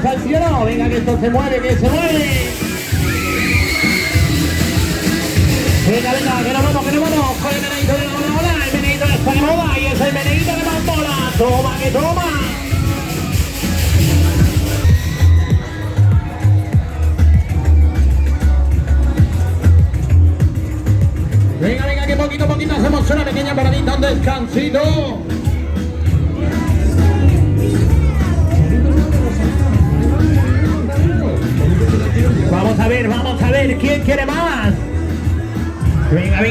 palmas al cielo. Venga, que esto se mueve, que se mueve. Venga, venga, que nos vamos, que nos vamos. Con el meneíto de la moda, el meneíto de esta moda. Y es el meneíto de Bambola. Toma, que toma. Venga, venga, que poquito a poquito hacemos una pequeña paradita, un descansito. Vamos a ver, quién quiere más. Venga, venga.